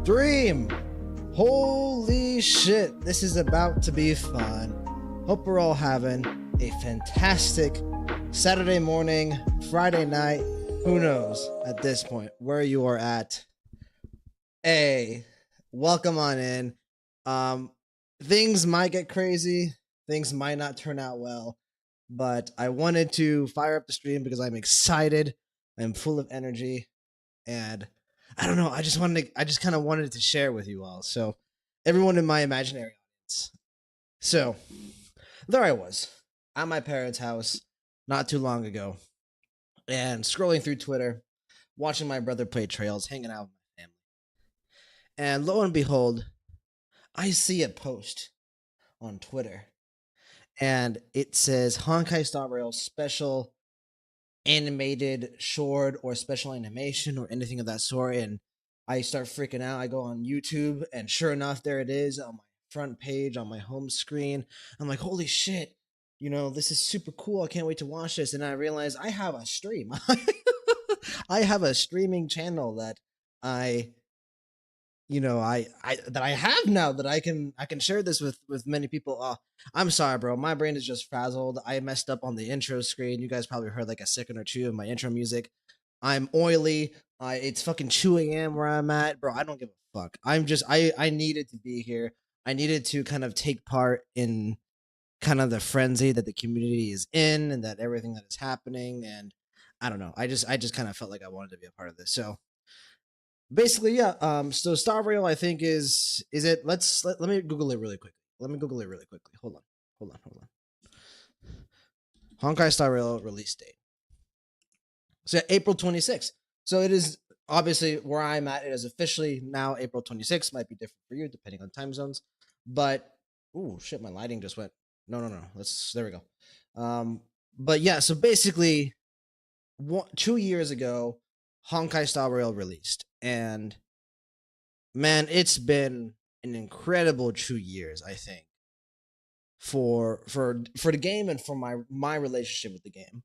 Stream! Holy shit, this is about to be fun. Hope we're all having a fantastic Saturday morning, Friday night. Who knows at this point where you are at? Hey, welcome on in. Um, things might get crazy, things might not turn out well, but I wanted to fire up the stream because I'm excited, I'm full of energy, and I don't know. I just kind of wanted to share with you all. So, everyone in my imaginary audience. So, there I was at my parents' house not too long ago, and scrolling through Twitter, watching my brother play Trails, hanging out with my family. And lo and behold, I see a post on Twitter, and it says Honkai Star Rail special animated short or special animation or anything of that sort, and I start freaking out. I go on YouTube, and sure enough, there it is on my front page on my home screen. I'm like, holy shit, this is super cool. I can't wait to watch this. And I realize I have a stream. I have a streaming channel that I I that I have now that I can share this with many people. I'm sorry, bro. My brain is just frazzled. I messed up on the intro screen. You guys probably heard like a second or two of my intro music. I'm oily. It's fucking 2 a.m. where I'm at, bro. I don't give a fuck. I needed to be here. I needed to kind of take part in kind of the frenzy that the community is in and that everything that is happening. And I don't know. I just kind of felt like I wanted to be a part of this. So basically, yeah. So Star Rail, I think is it? Let me Google it really quickly. Let me Google it really quickly. Hold on. Honkai Star Rail release date. So April 26th. So it is obviously where I'm at. It is officially now April 26th. Might be different for you depending on time zones. But ooh, shit, my lighting just went. No. There we go. But yeah. So basically, 2 years ago, Honkai Star Rail released, and man, it's been an incredible 2 years, I think, for the game and for my relationship with the game.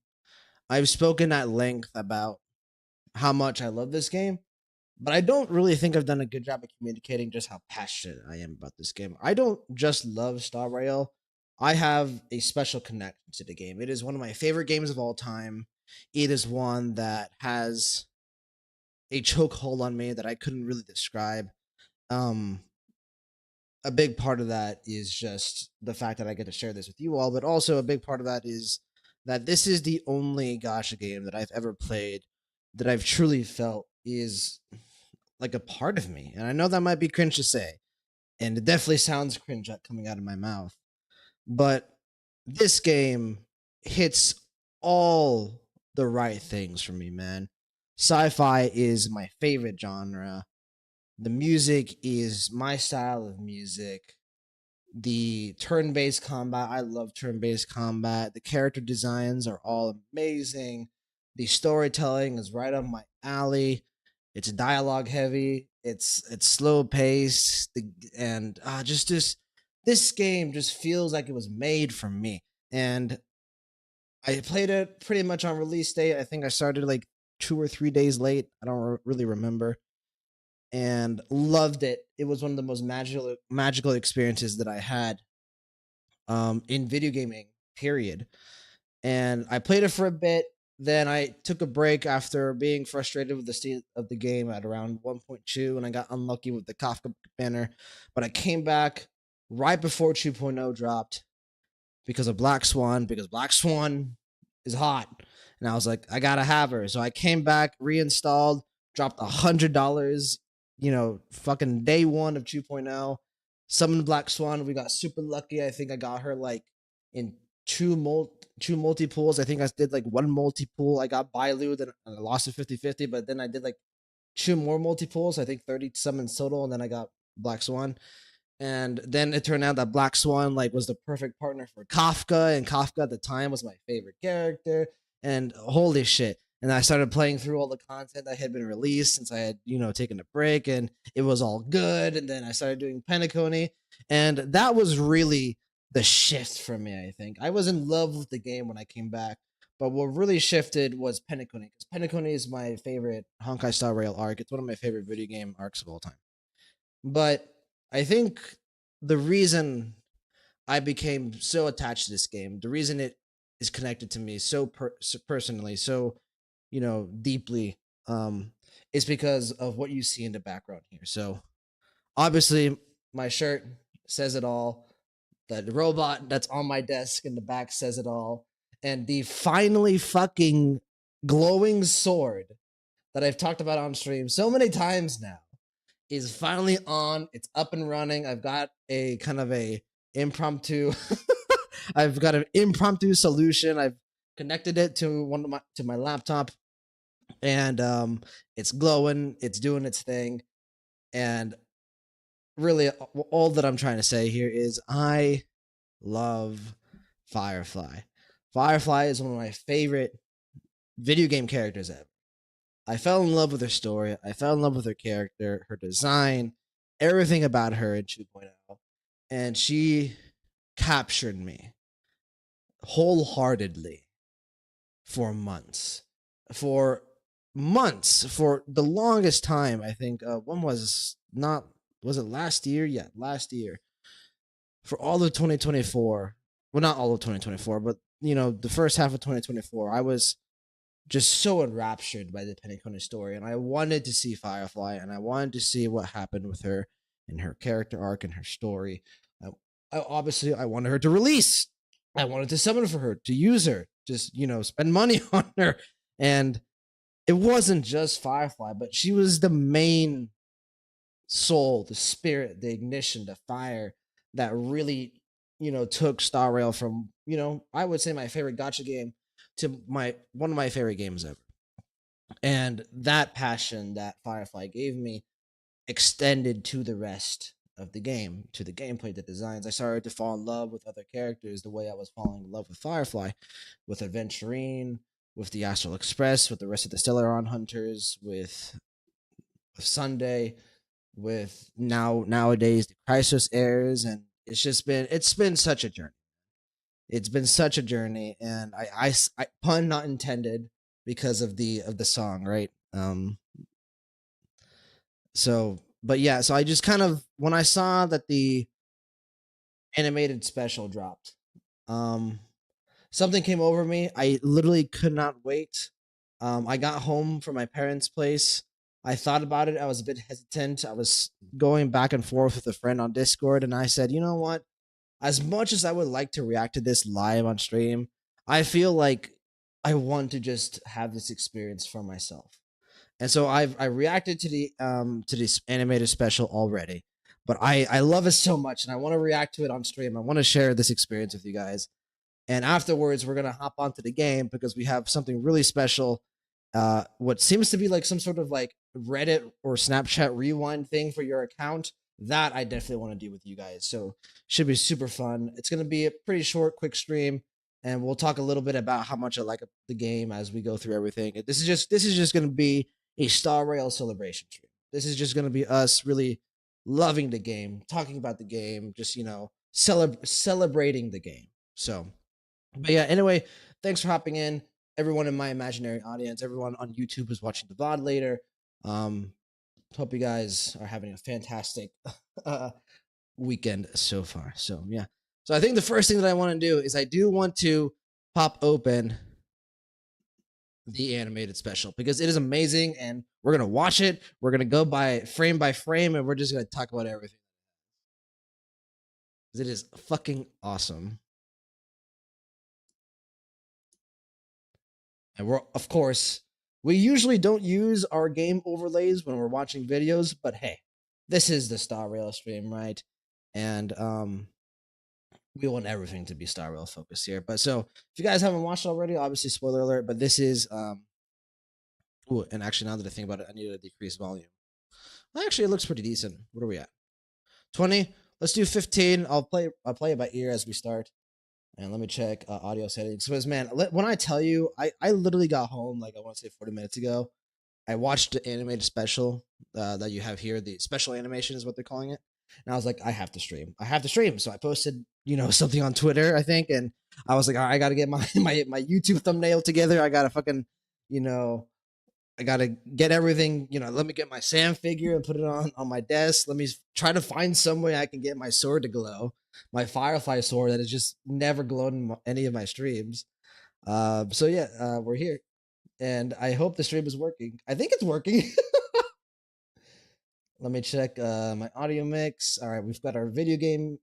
I've spoken at length about how much I love this game, but I don't really think I've done a good job of communicating just how passionate I am about this game. I don't just love Star Rail. I have a special connection to the game. It is one of my favorite games of all time. It is one that has a chokehold on me that I couldn't really describe. Um, a big part of that is just the fact that I get to share this with you all, but also a big part of that is that this is the only gacha game that I've ever played that I've truly felt is like a part of me. And I know that might be cringe to say, and it definitely sounds cringe coming out of my mouth, but this game hits all the right things for me, man. Sci-fi is my favorite genre. The music is my style of music. The turn-based combat, I love turn-based combat. The character designs are all amazing. The storytelling is right up my alley. It's dialogue heavy. It's slow paced. And just this game just feels like it was made for me. And I played it pretty much on release date. I think I started like 2 or 3 days late. I don't really remember, and loved it. It was one of the most magical experiences that I had in video gaming. Period. And I played it for a bit. Then I took a break after being frustrated with the state of the game at around 1.2, and I got unlucky with the Kafka banner. But I came back right before 2.0 dropped because Black Swan is hot. And I was like, I gotta have her. So I came back, reinstalled, dropped $100, fucking day one of 2.0. Summoned Black Swan. We got super lucky. I think I got her like in two multi pools. I think I did like one multi pool. I got Bailu, then I lost it 50-50, but then I did like two more multi pools. I think 30 summons total, and then I got Black Swan. And then it turned out that Black Swan like was the perfect partner for Kafka, and Kafka at the time was my favorite character. And holy shit. And I started playing through all the content that had been released since I had, taken a break, and it was all good. And then I started doing Penacony, and that was really the shift for me, I think. I was in love with the game when I came back, but what really shifted was Penacony, because Penacony is my favorite Honkai Star Rail arc. It's one of my favorite video game arcs of all time. But I think the reason I became so attached to this game, the reason it is connected to me so personally, so deeply, um, is because of what you see in the background here. So obviously, my shirt says it all. The robot that's on my desk in the back says it all. And the finally fucking glowing sword that I've talked about on stream so many times now is finally on. It's up and running. I've got a kind of a impromptu I've got an impromptu solution. I've connected it to my laptop, and it's glowing, it's doing its thing. And really, all that I'm trying to say here is I love Firefly. Firefly is one of my favorite video game characters ever. I fell in love with her story. I fell in love with her character, her design, everything about her in 2.0. And she captured me wholeheartedly for months. For months, for the longest time, I think. When was not was it last year? Yeah, last year. For all of 2024, well, not all of 2024, but the first half of 2024, I was just so enraptured by the Penny story, and I wanted to see Firefly, and I wanted to see what happened with her and her character arc and her story. Obviously, I wanted her to release. I wanted to summon for her, to use her, just spend money on her, and it wasn't just Firefly, but she was the main soul, the spirit, the ignition, the fire that really, took Star Rail from, I would say my favorite gotcha game to my one of my favorite games ever. And that passion that Firefly gave me extended to the rest of the game, to the gameplay, the designs. I started to fall in love with other characters the way I was falling in love with Firefly, with Adventurine, with the Astral Express, with the rest of the Stellaron Hunters, with Sunday, with nowadays the Crisis heirs, and it's been such a journey. It's been such a journey, and I pun not intended because of the song, right? So, but yeah, so I just kind of, when I saw that the animated special dropped, um, something came over me. I literally could not wait. I got home from my parents' place. I thought about it. I was a bit hesitant. I was going back and forth with a friend on Discord, and I said, you know what? As much as I would like to react to this live on stream, I feel like I want to just have this experience for myself. And so I reacted to this animated special already, but I love it so much, and I want to react to it on stream. I want to share this experience with you guys. And afterwards, we're gonna hop onto the game because we have something really special. What seems to be like some sort of like Reddit or Snapchat rewind thing for your account. That I definitely want to do with you guys. So should be super fun. It's gonna be a pretty short, quick stream, and we'll talk a little bit about how much I like the game as we go through everything. This is just gonna be a Star Rail celebration stream. This is just gonna be us really loving the game, talking about the game, just celebrating the game. So but yeah, anyway, thanks for hopping in. Everyone in my imaginary audience, everyone on YouTube who's watching the VOD later. Um, hope you guys are having a fantastic uh, weekend so far. So yeah. So I think the first thing that I want to do is I do want to pop open the animated special because it is amazing, and we're gonna watch it. We're gonna go by frame, and we're just gonna talk about everything. It is fucking awesome. And we're, of course, we usually don't use our game overlays when we're watching videos, but hey, this is the Star Rail stream, right? And we want everything to be Star Rail focused here. But so if you guys haven't watched already, obviously spoiler alert, but this is ooh, and actually now that I think about it, I need to decrease volume. Well, actually, it looks pretty decent. What are we at? 20. Let's do 15. I'll play it by ear as we start. And let me check audio settings. Because man, when I tell you, I literally got home like I want to say 40 minutes ago. I watched the animated special that you have here. The special animation is what they're calling it. And I was like, I have to stream. I have to stream. So I posted, something on Twitter, I think, and I was like, all right, I got to get my YouTube thumbnail together. I got to fucking, you know, I gotta get everything, let me get my Sam figure and put it on my desk. Let me try to find some way I can get my sword to glow. My Firefly sword that has just never glowed in any of my streams. So yeah, we're here. And I hope the stream is working. I think it's working. Let me check my audio mix. All right, we've got our video game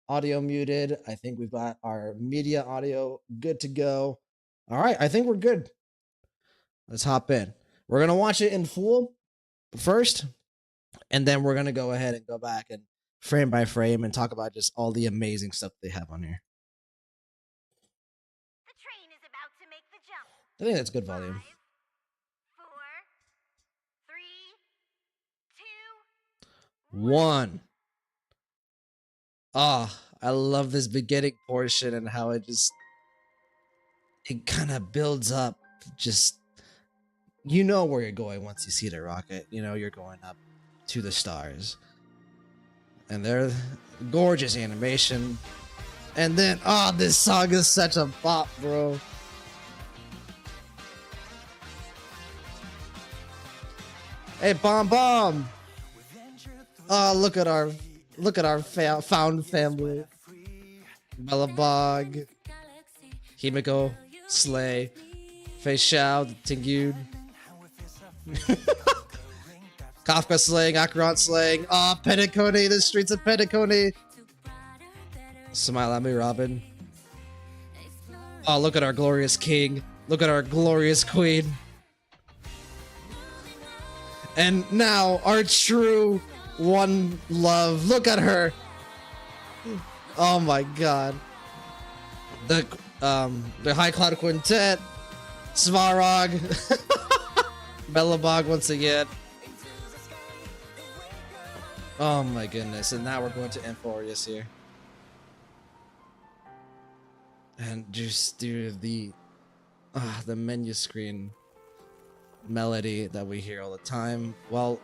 audio muted. I think we've got our media audio good to go. All right, I think we're good. Let's hop in. We're going to watch it in full first, and then we're going to go ahead and go back and frame by frame and talk about just all the amazing stuff they have on here. The train is about to make the jump. I think that's good volume. 5, 4, 3, 2, 1. Ah, I love this beginning portion and how it kind of builds up. Just, you know where you're going once you see the rocket. You know you're going up to the stars. And they're gorgeous animation. And then, this song is such a bop, bro. Hey, Bomb Bomb. Oh, look at our found family. Mellabog, Himiko, Slay, Fei Xiao, Tingyun. Kafka slaying, Acheron slaying. Petticone, the streets of Petticone. Smile at me, Robin. Oh, look at our glorious king. Look at our glorious queen. And now, our true one love. Look at her. Oh my god. The High Cloud Quintet. Svarog. Mellabog once again. Oh my goodness. And now we're going to Amphorius here. And just do the menu screen melody that we hear all the time. Well,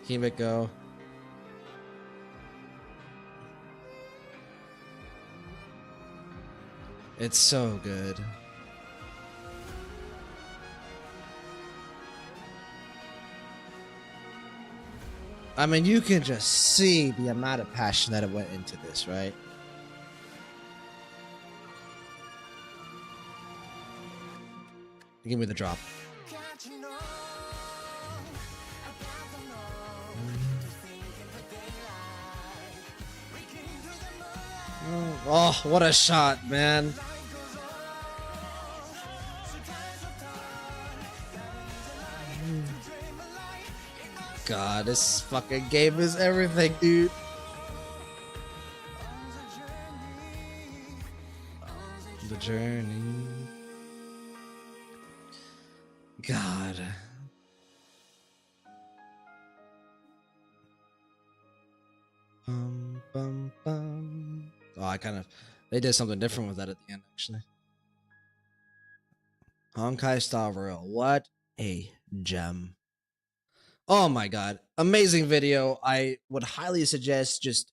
Himiko. It's so good. I mean, you can just see the amount of passion that it went into this, right? Give me the drop. Oh, what a shot, man. God, this fucking game is everything, dude. The journey. God. Bum, bum. Oh, they did something different with that at the end, actually. Honkai Star Rail. What a gem. Oh my god. Amazing video. I would highly suggest just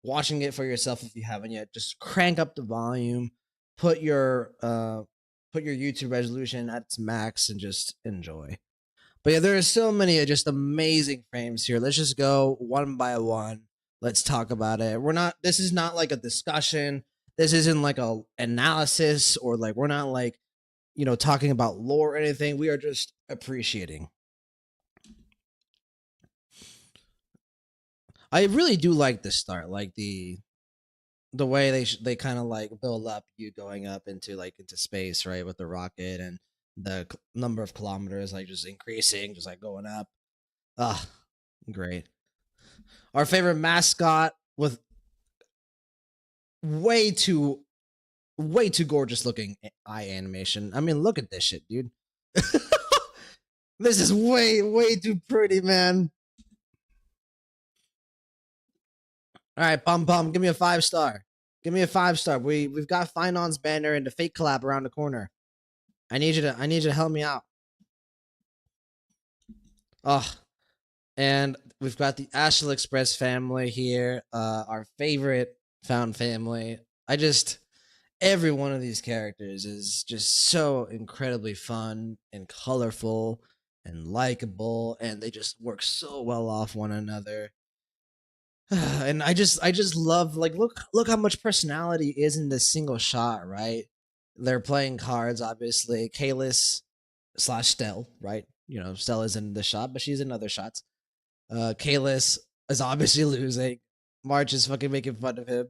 watching it for yourself if you haven't yet. Just crank up the volume, put your YouTube resolution at its max and just enjoy. But yeah, there are so many just amazing frames here. Let's just go one by one. Let's talk about it. This is not like a discussion. This isn't like a analysis or like we're not like, talking about lore or anything. We are just appreciating. I really do like the start, like the way they kind of like build up you going up into space, right, with the rocket and the number of kilometers like just increasing, just like going up. Great. Our favorite mascot with way too gorgeous looking eye animation. I mean, look at this shit, dude. This is way too pretty, man. All right, Pum, give me a 5-star. Give me a 5-star. We've got Finon's banner and the fake collab around the corner. I need you to help me out. And we've got the Astral Express family here, our favorite found family. every one of these characters is just so incredibly fun and colorful and likable, and they just work so well off one another. And I just love, like, look how much personality is in this single shot, right? They're playing cards, obviously. Kalis slash Stell, right? You know, Stell is in the shot, but she's in other shots. Kalis is obviously losing. March is fucking making fun of him.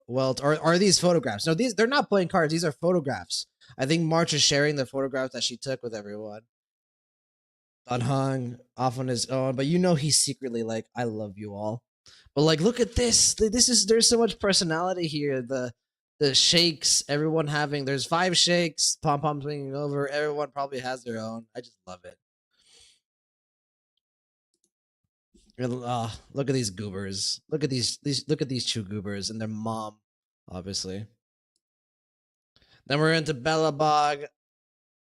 Well, are these photographs? No, they're not playing cards. These are photographs. I think March is sharing the photographs that she took with everyone. Unhung off on his own, but you know he's secretly like, I love you all. But like, look at this. This is There's so much personality here. The shakes, everyone having there's 5 shakes, pom pom swinging over. Everyone probably has their own. I just love it. Look at these goobers. Look at these 2 goobers and their mom, obviously. Then we're into Bellabog,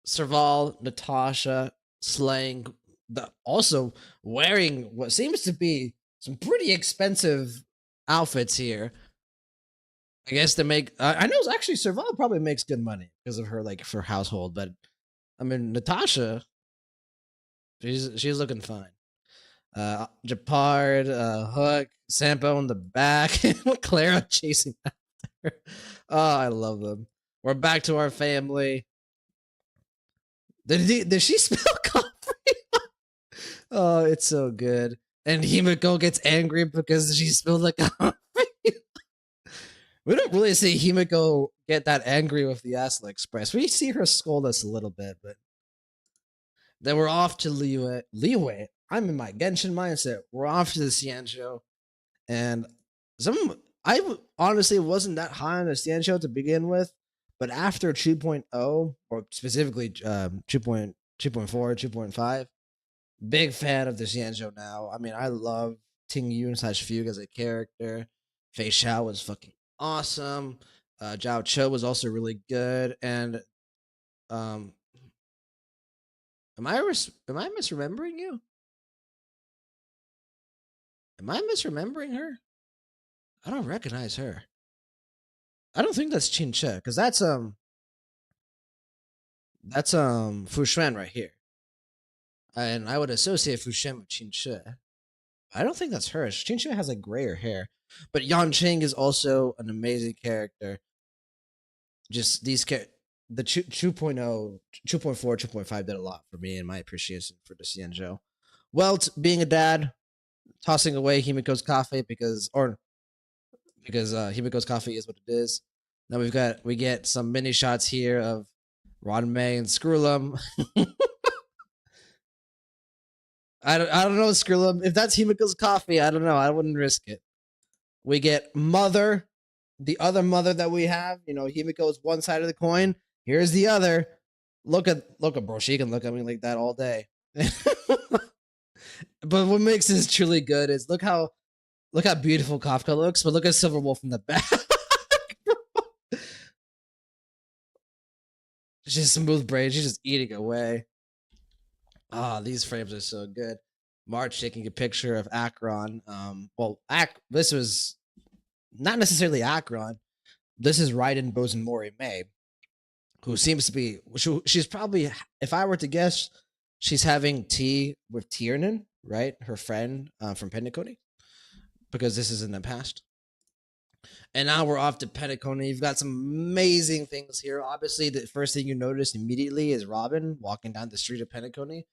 Serval, Natasha, slaying also wearing what seems to be some pretty expensive outfits here. I guess to make I know actually Serval probably makes good money because of her like for household, but I mean Natasha, she's looking fine. Japard, Hook, Sampo in the back, Clara chasing after her. Oh, I love them. We're back to our family. Did she spell coffee? Oh, it's so good. And Himiko gets angry because she spilled the coffee. We don't really see Himiko get that angry with the Acid Express. We see her scold us a little bit, but then we're off to Liyue. Liyue? I'm in my Genshin mindset. We're off to the Xianzhou. And honestly wasn't that high on the Xianzhou to begin with, but after 2.0, or specifically 2.4, 2.5, big fan of the Xianzhou now. I mean, I love Ting Yun slash Fugue as a character. Fei Xiao was fucking awesome. Zhao Cho was also really good. And um, am I misremembering you? Am I misremembering her? I don't recognize her. I don't think that's Qin Che because that's Fu Xuan right here, and I would associate Fu Xuan with Qin Che. I don't think that's her. Qin Che has like grayer hair, but Yan Qing is also an amazing character. Just the 2.0, 2.4, 2.5 did a lot for me and my appreciation for the Xianzhou. Welt being a dad, tossing away Himiko's coffee because Himiko's coffee is what it is. Now we get some mini shots here of Ron May and Skrullum. I don't know Skrullum. If that's Himiko's coffee, I don't know. I wouldn't risk it. We get Mother, the other mother that we have. You know, Himiko's one side of the coin. Here's the other. Look at bro. She can look at me like that all day. But what makes this truly good is look how beautiful Kafka looks, but look at Silver Wolf in the back. She's smooth braid. She's just eating away. These frames are so good. March taking a picture of Akron. This was not necessarily Akron. This is Raiden Bozenmori May, who seems to be. She's probably, if I were to guess, she's having tea with Tiernan, right? Her friend from Penacony, because this is in the past. And now we're off to Penacony. You've got some amazing things here. Obviously, the first thing you notice immediately is Robin walking down the street of Penacony.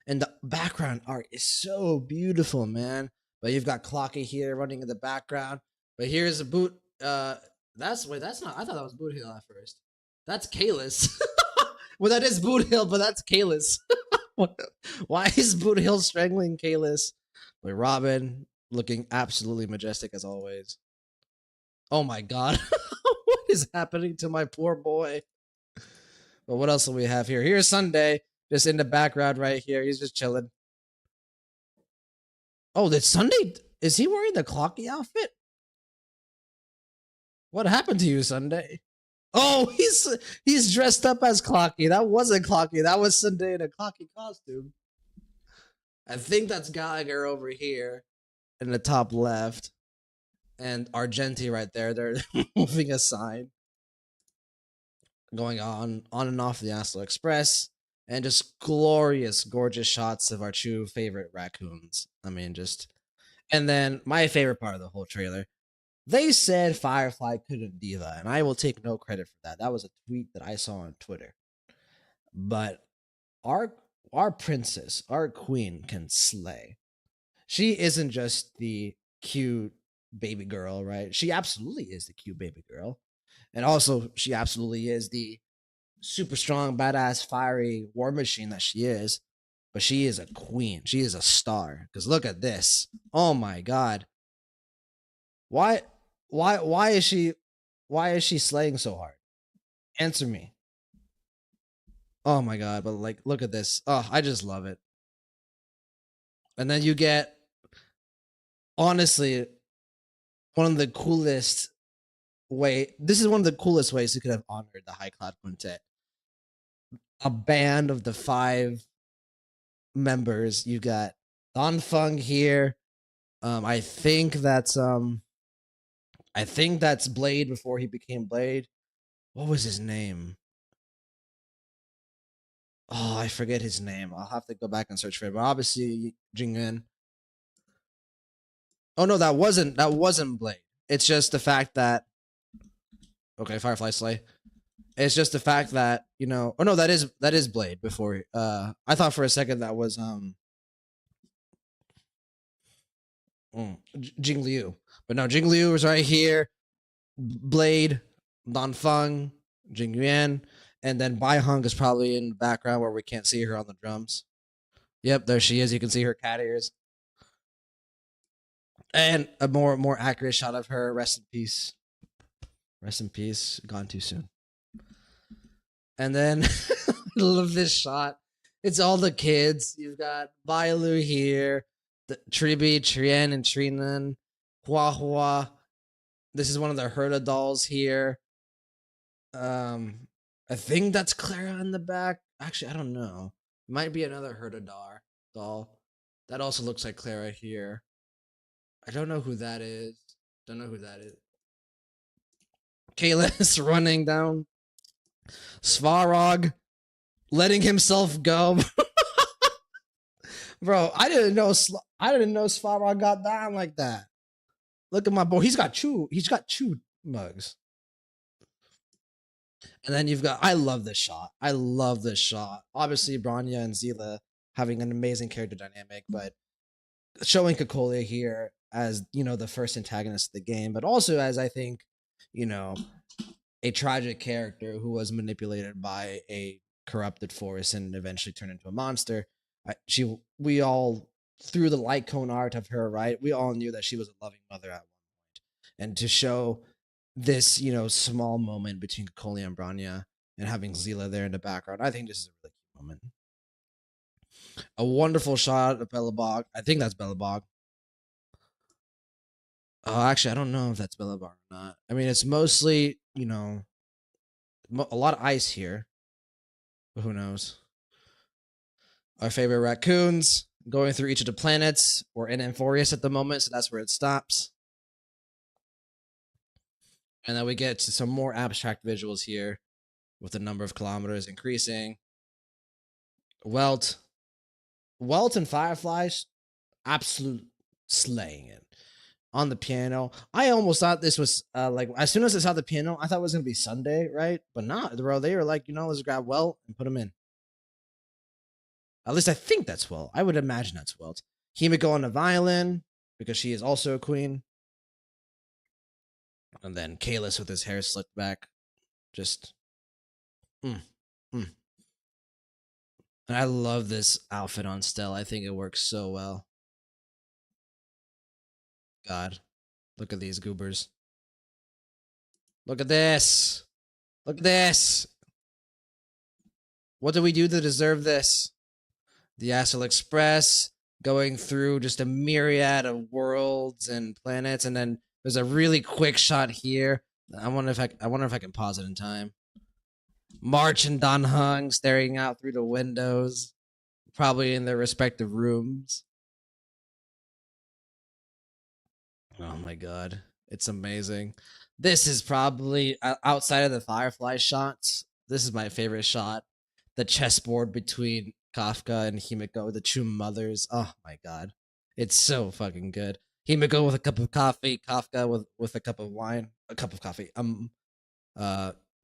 And the background art is so beautiful, man. But you've got Clocky here running in the background. But here's a boot. That's not. I thought that was Boot Hill at first. That's Kalis. Well, that is Boot Hill, but that's Kalis. Why is Boot Hill strangling Kalis? With Robin looking absolutely majestic as always. Oh my god. What is happening to my poor boy? But what else do we have here? Here's Sunday, just in the background right here. He's just chilling. Oh, that's Sunday. Is he wearing the Clocky outfit? What happened to you, Sunday? Oh, he's dressed up as Clocky. That wasn't Clocky. That was Sunday in a Clocky costume. I think that's Gallagher over here in the top left. And Argenti right there. They're moving a sign. going on and off the Astral Express, and just glorious, gorgeous shots of our two favorite raccoons. I mean, just and then my favorite part of the whole trailer. They said Firefly couldn't diva, and I will take no credit for that. That was a tweet that I saw on Twitter. But our our princess, our queen can slay. She isn't just the cute baby girl, right? She absolutely is the cute baby girl. And also she absolutely is the super strong, badass, fiery war machine that she is. But she is a queen. She is a star. Because look at this. Oh my god. Why why is she slaying so hard? Answer me. Oh my god, but like look at this. Oh, I just love it. And then you get honestly one of the coolest this is one of the coolest ways you could have honored the High Cloud Quintet. A band of the 5 members. You got Don Fung here. I think that's Blade before he became Blade. What was his name? Oh, I forget his name. I'll have to go back and search for it. But obviously Jing'en. Oh no, that wasn't Blade. It's just the fact that okay, Firefly Slay. It's just the fact that, you know, oh no, that is Blade before I thought for a second that was Jing Liu. But no, Jing Liu is right here. Blade, Don Feng, Jing Yuan, and then Bai Hung is probably in the background where we can't see her on the drums. Yep, there she is. You can see her cat ears. And a more accurate shot of her. Rest in peace. Rest in peace. Gone too soon. And then I love this shot. It's all the kids. You've got Bailu here, the Tribi, Trien, and Trinan, Hua Hua. This is one of the Herda dolls here. I think that's Clara in the back. Actually, I don't know. Might be another Herda doll. That also looks like Clara here. I don't know who that is. Don't know who that is. Kalis running down. Svarog letting himself go. Bro, I didn't know Svarog got down like that. Look at my boy. He's got two mugs. And then you've got I love this shot. I love this shot. Obviously, Branya and Zila having an amazing character dynamic, but showing Kokolia here as, you know, the first antagonist of the game, but also as I think, you know, a tragic character who was manipulated by a corrupted force and eventually turned into a monster. We all through the light cone art of her, right? We all knew that she was a loving mother at one point, and to show this, you know, small moment between Kokolia and Branya and having Zila there in the background, I think this is a really cute moment. A wonderful shot of Bellabog. I think that's Bellabog. Oh, actually, I don't know if that's Bellabog or not. I mean, it's mostly, you know, a lot of ice here. But who knows? Our favorite raccoons going through each of the planets. We're in Amphorius at the moment, so that's where it stops. And then we get to some more abstract visuals here with the number of kilometers increasing. Welt and Fireflies, absolute slaying it on the piano. I almost thought this was like as soon as I saw the piano, I thought it was gonna be Sunday, right? But not, bro. They were like, you know, let's grab Welt and put him in. At least I think that's Welt. I would imagine that's Welt. Himiko on the violin because she is also a queen. And then Kalis with his hair slicked back. Just And I love this outfit on Stell. I think it works so well. God, look at these goobers. Look at this. Look at this. What do we do to deserve this? The Astral Express going through just a myriad of worlds and planets, and then there's a really quick shot here. I wonder if I can pause it in time. March and Don Hung staring out through the windows, probably in their respective rooms. Oh my god, it's amazing. This is probably outside of the Firefly shots. This is my favorite shot. The chessboard between Kafka and Himiko, the two mothers. Oh my god. It's so fucking good. Himiko with a cup of coffee, Kafka with a cup of wine, a cup of coffee.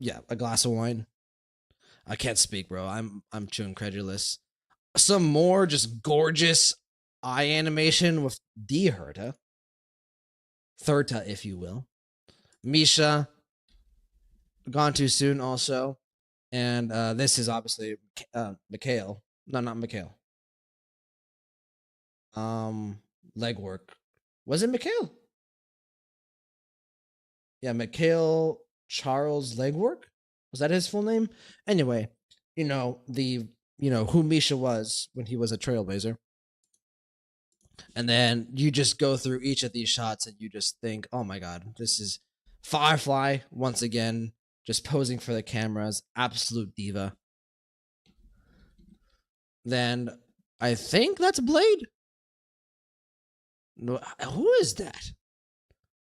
Yeah, a glass of wine. I can't speak, bro. I'm too incredulous. Some more just gorgeous eye animation with D Herta. Thirta, if you will. Misha, gone too soon also. And this is obviously Mikhail. No, not Mikhail. Legwork. Was it Mikhail? Yeah, Mikhail Charles Legwork. Was that his full name? Anyway, who Misha was when he was a trailblazer. And then you just go through each of these shots and you just think, oh my god, this is Firefly once again, just posing for the cameras, absolute diva. Then I think that's Blade. No, who is that?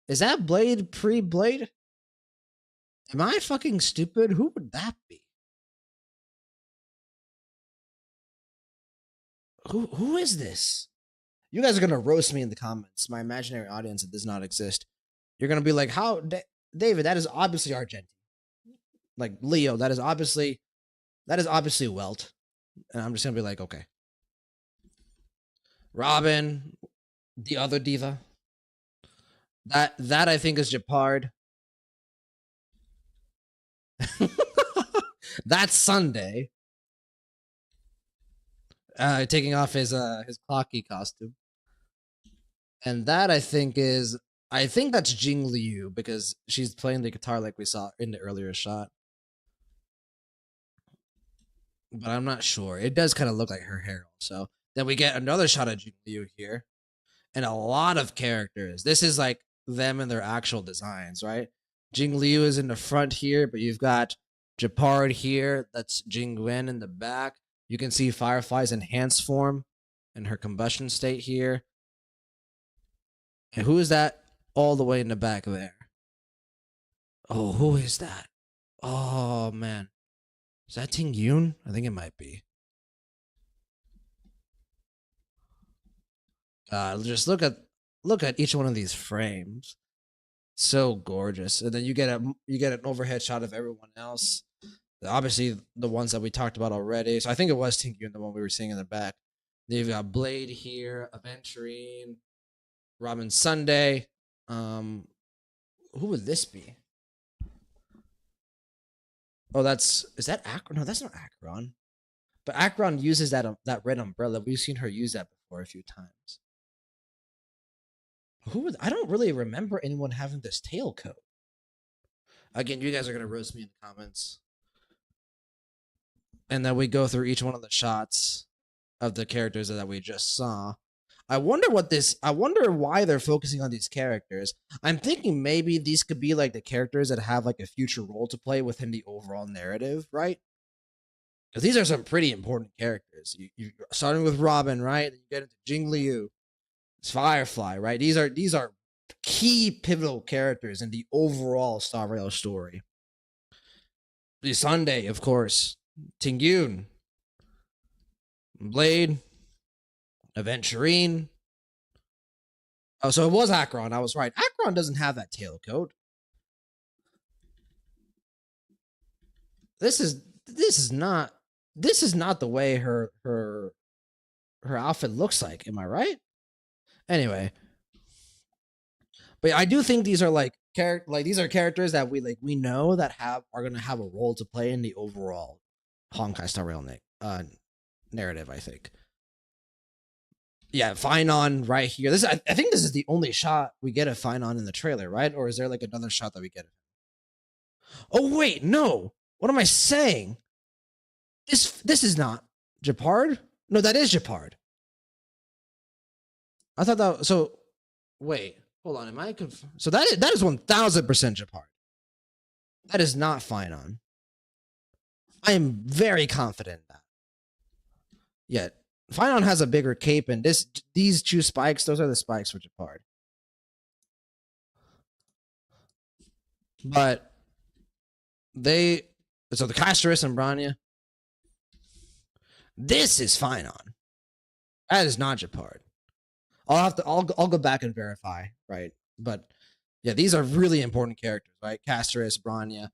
Is that Blade pre-Blade? Am I fucking stupid? Who would that be? Who is this? You guys are gonna roast me in the comments. My imaginary audience that does not exist. You're gonna be like, "How, David? That is obviously Argenti." Like Leo, that is obviously Welt. And I'm just gonna be like, okay. Robin, the other diva. That I think is Japard. That's Sunday. Taking off his clocky costume. And that I think that's Jing Liu because she's playing the guitar like we saw in the earlier shot. But I'm not sure. It does kind of look like her hair also. Then we get another shot of Jing Liu here. And a lot of characters. This is like them and their actual designs, right? Jing Liu is in the front here, but you've got Japard here. That's Jing Wen in the back. You can see Firefly's enhanced form and her combustion state here. And who is that all the way in the back there? Oh, who is that? Oh, man. Is that Ting Yun? I think it might be. Just look at each one of these frames. So gorgeous. And then you get an overhead shot of everyone else. Obviously, the ones that we talked about already. So I think it was Ting Yun, the one we were seeing in the back. Then you've got Blade here, Aventurine, Robin Sunday. Who would this be? Oh, is that Akron? No, that's not Akron. But Akron uses that red umbrella. We've seen her use that before a few times. I don't really remember anyone having this tailcoat. Again, you guys are gonna roast me in the comments. And then we go through each one of the shots of the characters that we just saw. I wonder why they're focusing on these characters. I'm thinking maybe these could be like the characters that have like a future role to play within the overall narrative, right? Because these are some pretty important characters. You starting with Robin, right? Then you get into Jing Liu, it's Firefly, right? These are key pivotal characters in the overall Star Rail story. The Sunday, of course, Ting Yun, Blade, Aventurine. Oh, so it was Akron. I was right. Akron doesn't have that tailcoat. This is not the way her outfit looks like. Am I right? Anyway, but I do think these are these are characters that we know that are going to have a role to play in the overall Honkai Star Rail narrative. I think. Yeah, Finon right here. I think this is the only shot we get of Finon in the trailer, right? Or is there like another shot that we get? Oh wait, no. What am I saying? This is not Japard. No, that is Japard. I thought that. So wait, hold on. Am I so that is 1000% Japard. That is not Finon. I am very confident in that. Yet Finon has a bigger cape, and these two spikes, those are the spikes for Japard. But So the Casterus and Branya. This is fine on. That is not Japard. I'll go back and verify, right? But yeah, these are really important characters, right? Casterus, Branya.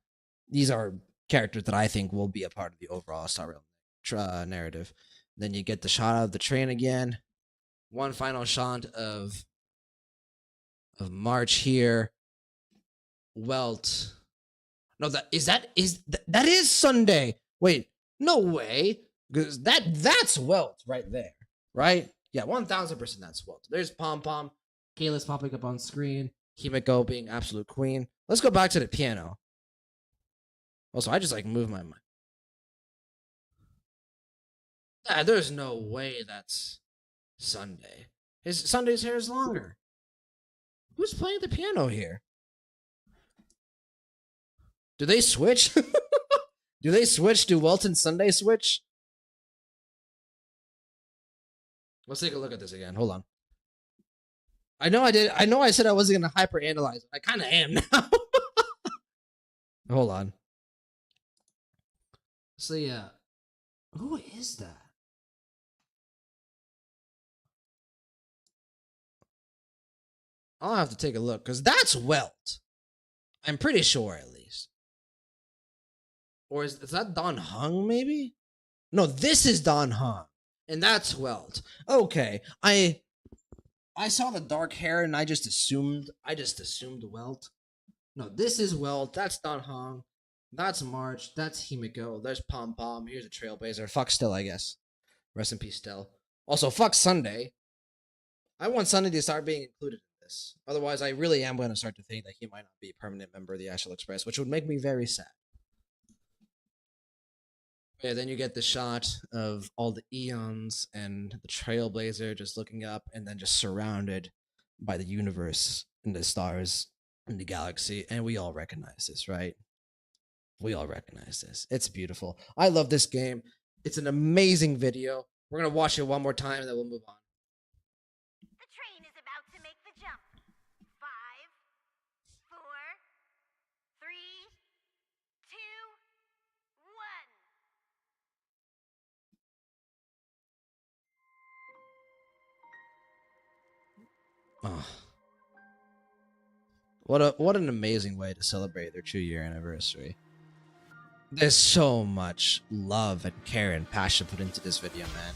These are characters that I think will be a part of the overall Star Realm narrative. Then you get the shot out of the train again. One final shot of March here. Welt. No, that is Sunday. Wait, no way. Because that's Welt right there. Right? Yeah, 1000% that's Welt. There's Pom Pom. Kayla's popping up on screen. Himeko being absolute queen. Let's go back to the piano. Also, I just like move my mind. There's no way that's Sunday. Sunday's hair is longer. Who's playing the piano here? Do they switch? Do they switch? Do Welt and Sunday switch? Let's take a look at this again. Hold on. I know I did. I know I said I wasn't going to hyper-analyze it. I kind of am now. Hold on. So, yeah. Who is that? I'll have to take a look, because that's Welt. I'm pretty sure, at least. Or is that Don Hung, maybe? No, this is Don Hung. And that's Welt. Okay. I saw the dark hair and I just assumed Welt. No, this is Welt. That's Don Hung. That's March. That's Himeko. There's Pom Pom. Here's a Trailblazer. Fuck Still, I guess. Rest in peace, Still. Also, fuck Sunday. I want Sunday to start being included in this. Otherwise, I really am going to start to think that he might not be a permanent member of the Astral Express, which would make me very sad. Yeah, then you get the shot of all the Eons and the Trailblazer just looking up and then just surrounded by the universe and the stars and the galaxy. And we all recognize this, right? We all recognize this. It's beautiful. I love this game. It's an amazing video. We're going to watch it one more time and then we'll move on. The train is about to make the jump. 5, 4, 3, 2, 1. Oh. What an amazing way to celebrate their 2-year anniversary. There's so much love and care and passion put into this video, man.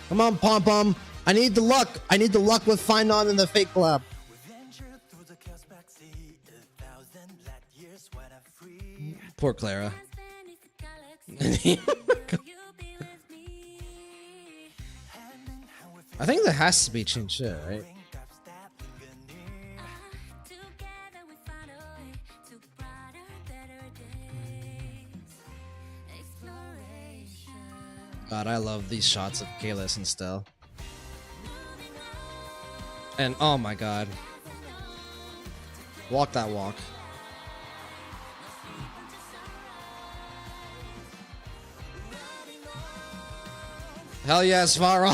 Come on, Pom Pom. I need the luck. I need the luck with Find On in the fake collab. Poor Clara. I think that has to be Chinchilla, right? God, I love these shots of Kalis and Stell. And oh my god. Walk that walk. Hell yes, Varro.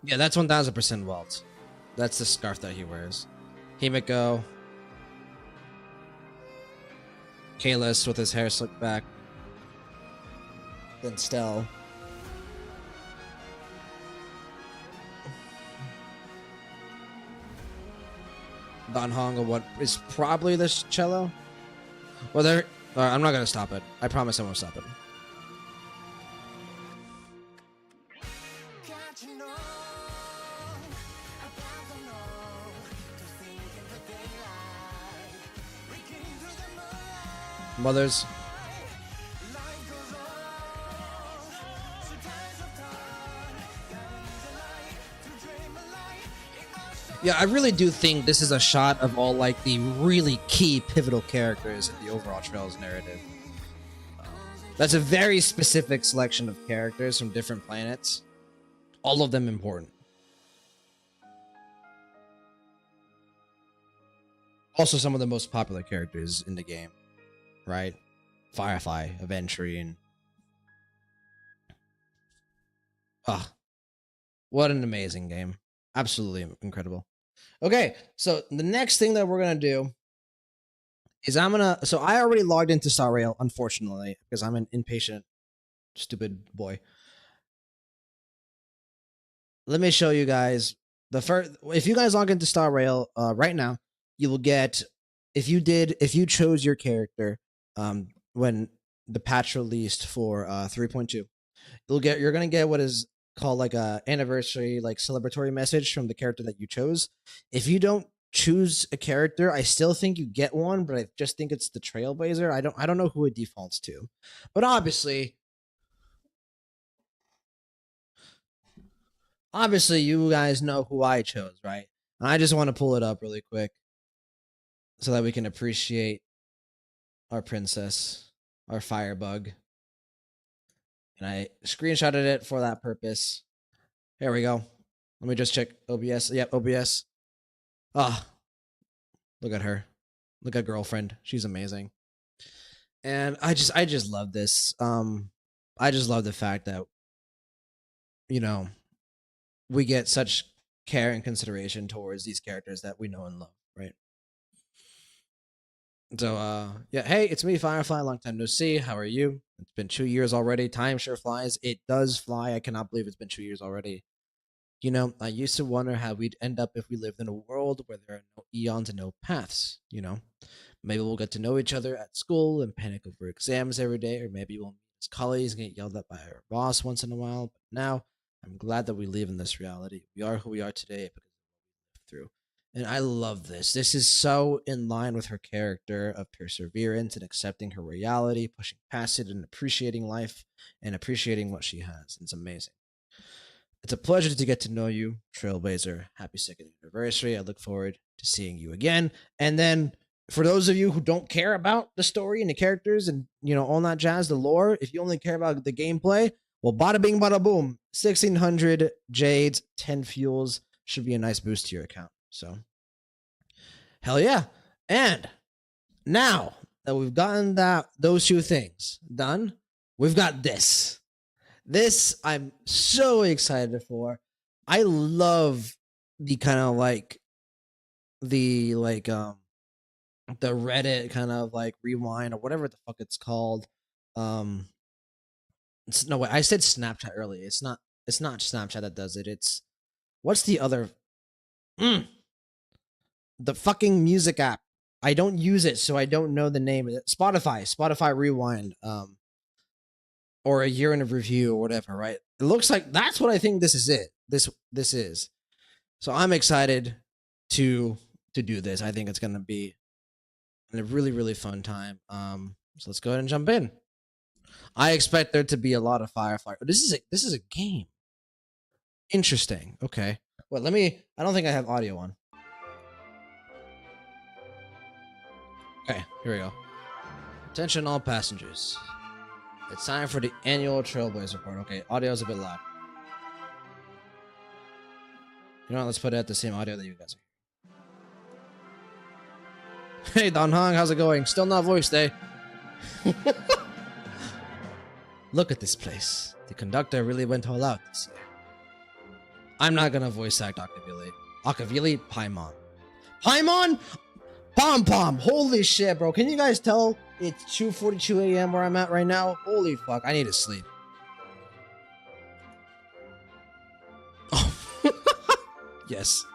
Yeah, that's 1000% Walt. That's the scarf that he wears. Himeko. Kalis with his hair slicked back. Then Stell. Don Hong of what is probably this cello. Well, there. I'm not gonna stop it. I promise I won't stop it. Mothers. Yeah, I really do think this is a shot of all like the really key pivotal characters in the overall Trails narrative. That's a very specific selection of characters from different planets. All of them important. Also, some of the most popular characters in the game, right? Firefly, Aventurine. Ah, what an amazing game. Absolutely incredible. Okay, so the next thing that we're going to do is so I already logged into Star Rail, unfortunately, because I'm an impatient, stupid boy. Let me show you guys the first. If you guys log into Star Rail right now, you will get, if you chose your character when the patch released for 3.2, you're gonna get what is called like a anniversary, like celebratory message from the character that you chose. If you don't choose a character, I still think you get one, but I just think it's the Trailblazer. I don't know who it defaults to, but obviously you guys know who I chose, right? And I just want to pull it up really quick so that we can appreciate our princess, our firebug. And I screenshotted it for that purpose. Here we go. Let me just check OBS. Yep, OBS. Ah, look at her. Look at girlfriend. She's amazing. And I just love this. I just love the fact that, you know, we get such care and consideration towards these characters that we know and love, right? So yeah, hey, it's me, Firefly, long time no see. How are you? It's been 2 years already. Time sure flies. It does fly. I cannot believe it's been 2 years already. You know, I used to wonder how we'd end up if we lived in a world where there are no eons and no paths, you know. Maybe we'll get to know each other at school and panic over exams every day, or maybe we'll meet as colleagues and get yelled at by our boss once in a while. But now, I'm glad that we live in this reality. We are who we are today because of what we lived through. And I love this. This is so in line with her character of perseverance and accepting her reality, pushing past it and appreciating life and appreciating what she has. It's amazing. It's a pleasure to get to know you, Trailblazer. Happy second anniversary. I look forward to seeing you again. And then for those of you who don't care about the story and the characters and, you know, all that jazz, the lore, if you only care about the gameplay, well, bada bing, bada boom. 1,600 jades, 10 fuels should be a nice boost to your account. So, hell yeah. And now that we've gotten those two things done, we've got this. This I'm so excited for. I love the kind of like the the Reddit kind of like rewind or whatever the fuck it's called. Um no way, I said Snapchat earlier. It's not Snapchat that does it. It's what's the other the fucking music app. I don't use it, so I don't know the name of it. Spotify Rewind. Or a year in a review or whatever, right? It looks like that's what I think this is it. This is. So I'm excited to do this. I think it's gonna be a really, really fun time. So let's go ahead and jump in. I expect there to be a lot of Firefly. This is a game. Interesting. Okay. Well, I don't think I have audio on. Okay, here we go. Attention all passengers. It's time for the annual Trailblazer report. Okay, audio's a bit loud. You know what? Let's put it at the same audio that you guys are. Hey, Don Hong, how's it going? Still not voice day. Look at this place. The conductor really went all out this year. I'm not gonna voice act Akavili. Akavili, Paimon. Paimon? Pom Pom. Holy shit, bro. Can you guys tell it's 2:42 a.m. where I'm at right now? Holy fuck. I need to sleep. Oh. Yes.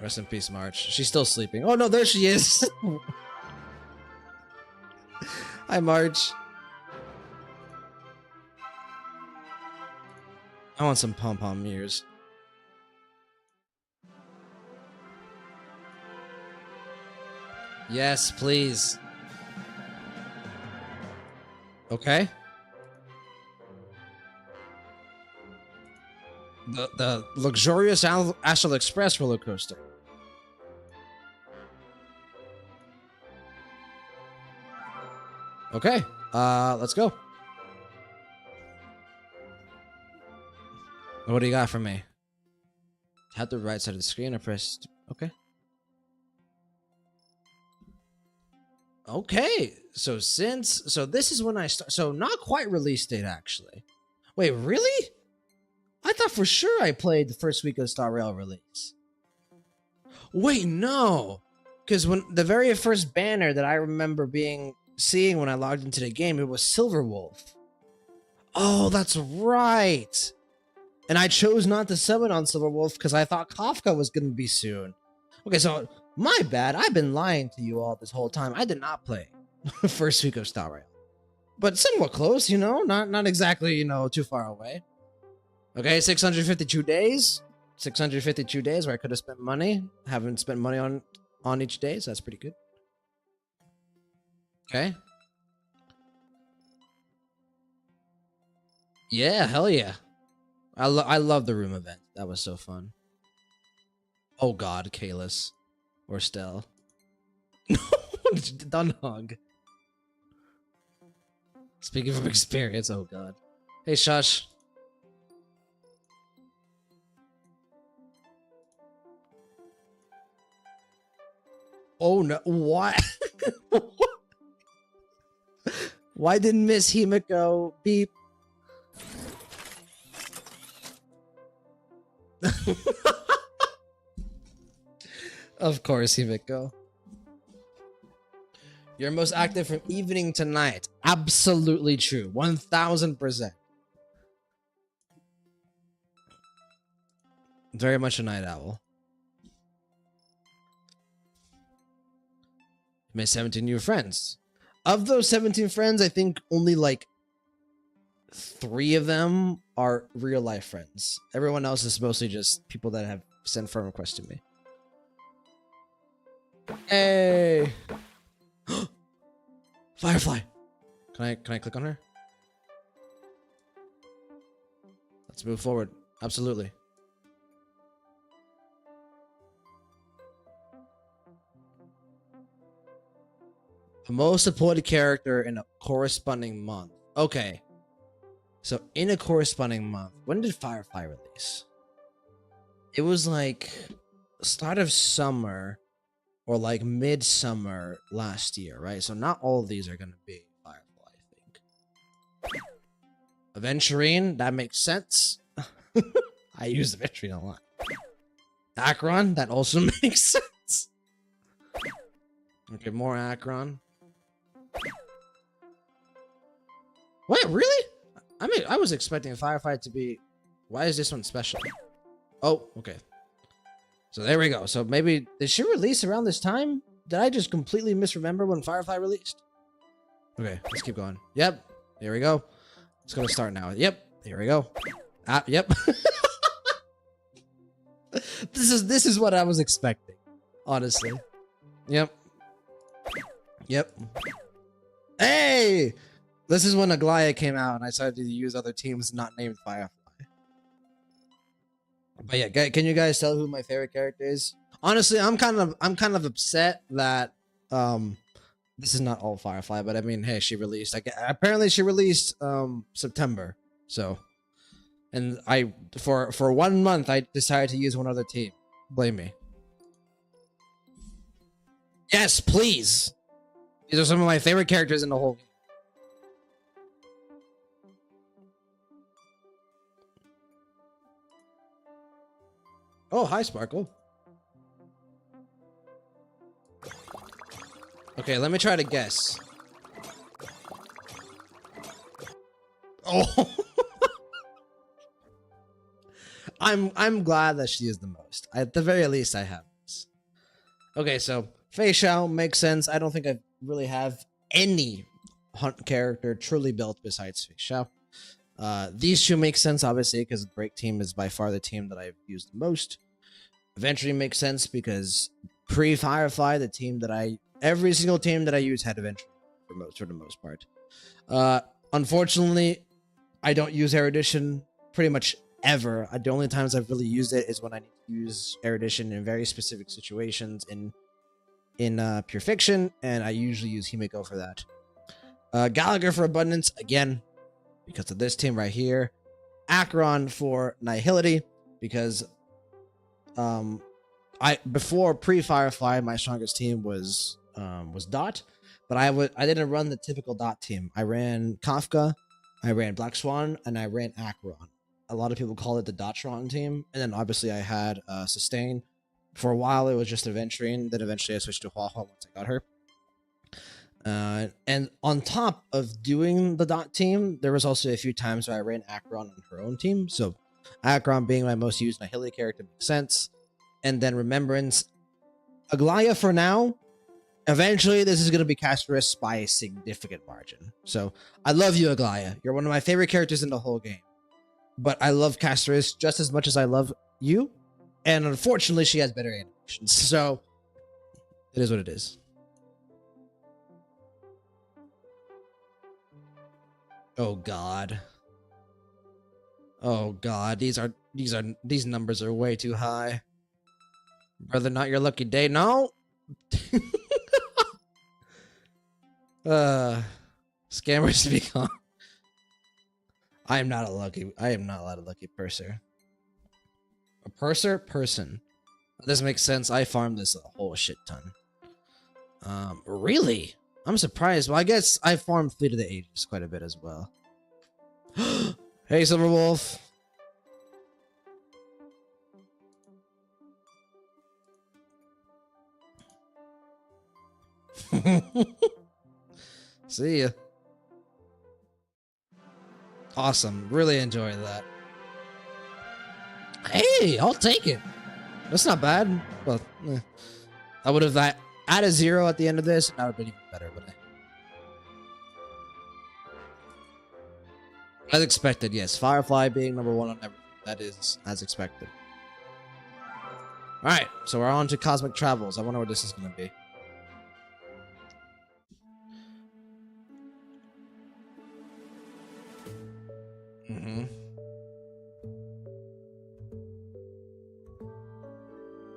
Rest in peace, March. She's still sleeping. Oh no, there she is. Hi, March. I want some pom pom ears. Yes, please. Okay. The luxurious Astral Express roller coaster. Okay. Let's go. What do you got for me? Tap the right side of the screen or press. Okay. Okay, so this is when I start. So not quite release date actually. Wait, really? I thought for sure I played the first week of Star Rail release. Wait, no, because when the very first banner that I remember seeing when I logged into the game, it was Silver Wolf. Oh, that's right. And I chose not to summon on Silver Wolf because I thought Kafka was going to be soon. Okay, so my bad. I've been lying to you all this whole time. I did not play first week of Star Rail, but somewhat close. Not exactly too far away. Okay, 652 days. 652 days where I could have spent money. Haven't spent money on each day, so that's pretty good. Okay. Yeah, hell yeah. I love the room event. That was so fun. Oh god, Kalis. Or Stell. No, Dunhog. Speaking from experience, oh god. Hey, Shush. Oh no, why? Why didn't Miss Himiko beep? Of course, Himiko. You're most active from evening to night. Absolutely true. 1000%. Very much a night owl. You made 17 new friends. Of those 17 friends, I think only like 3 of them are real life friends. Everyone else is mostly just people that have sent friend requests to me. Hey! Firefly! Can I click on her? Let's move forward. Absolutely. The most supported character in a corresponding month. Okay. So in a corresponding month, when did Firefly release? It was like start of summer or like midsummer last year, right? So not all of these are gonna be Firefly, I think. Aventurine, that makes sense. I use Aventurine a lot. Akron, that also makes sense. Okay, more Akron. Wait, really? I mean, I was expecting Firefly to be... Why is this one special? Oh, okay. So there we go. So maybe... Did she release around this time? Did I just completely misremember when Firefly released? Okay, let's keep going. Yep, here we go. It's gonna start now. Yep, here we go. Yep. This is what I was expecting, honestly. Yep. Yep. Hey! This is when Aglaya came out and I started to use other teams not named Firefly. But yeah, can you guys tell who my favorite character is? Honestly, I'm kind of upset that this is not all Firefly, but I mean, hey, she released. Apparently she released September. So, and for 1 month I decided to use one other team. Blame me. Yes, please. These are some of my favorite characters in the whole game. Oh, hi, Sparkle. Okay, let me try to guess. Oh. I'm glad that she is the most. At the very least, I have this. Okay, so Fei Xiao makes sense. I don't think I really have any hunt character truly built besides Fei Xiao. These two make sense, obviously, because the Break team is by far the team that I've used the most. Eventually makes sense because pre-Firefly, every single team that I use had Eventually for the most part. Unfortunately, I don't use Erudition pretty much ever. The only times I've really used it is when I need to use Erudition in very specific situations in Pure Fiction, and I usually use Himiko for that. Gallagher for Abundance, again, because of this team right here. Akron for Nihility, because before pre-Firefly, my strongest team was Dot, but I didn't run the typical dot team. I ran Kafka, I ran Black Swan, and I ran Acheron. A lot of people call it the Dotron team, and then obviously I had Sustain. For a while, it was just Aventurine. Then eventually, I switched to Hua Hua once I got her. And on top of doing the dot team, there was also a few times where I ran Acheron on her own team. So Acheron being my most used Nihili character makes sense. And then Remembrance. Aglaya for now. Eventually, this is going to be Castorus by a significant margin. So I love you, Aglaya. You're one of my favorite characters in the whole game. But I love Castorus just as much as I love you. And unfortunately, she has better animations. So it is what it is. Oh God. Oh God. These numbers are way too high. Brother, not your lucky day. No. Scammers to be gone. I am not allowed a lucky purser. A purser? Person. This makes sense. I farmed this a whole shit ton. Really? I'm surprised. Well, I guess I farmed Fleet of the Ages quite a bit as well. Hey, Silverwolf. See ya. Awesome. Really enjoyed that. Hey, I'll take it. That's not bad. Well, I would have added 0 at the end of this, and that would have been even better, would I? As expected, yes. Firefly being number 1 on everything. That is as expected. Alright, so we're on to Cosmic Travels. I wonder what this is going to be.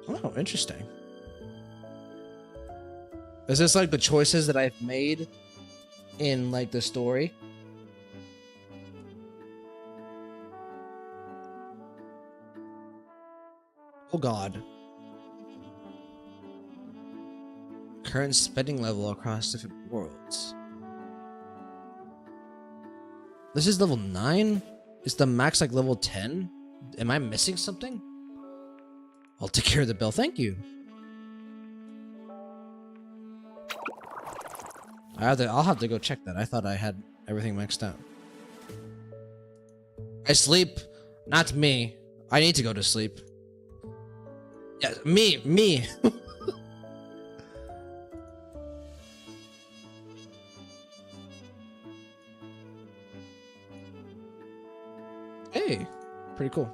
Oh, interesting. Is this like the choices that I've made in like the story? Oh God. Current spending level across different worlds. This is level 9? Is the max like level 10? Am I missing something? I'll take care of the bill, thank you. I'll have to go check that. I thought I had everything maxed out. I sleep. Not me. I need to go to sleep. Yeah, me. Hey, pretty cool.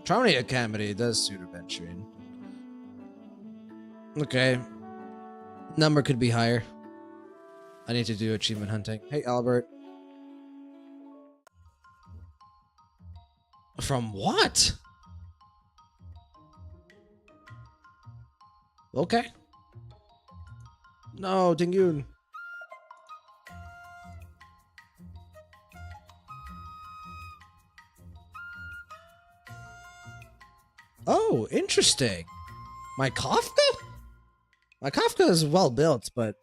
Charmony Academy does suit adventuring. Okay. Number could be higher. I need to do achievement hunting. Hey, Albert. From what? Okay. No, Dingyun. Oh, interesting. My Kafka? My Kafka is well built, but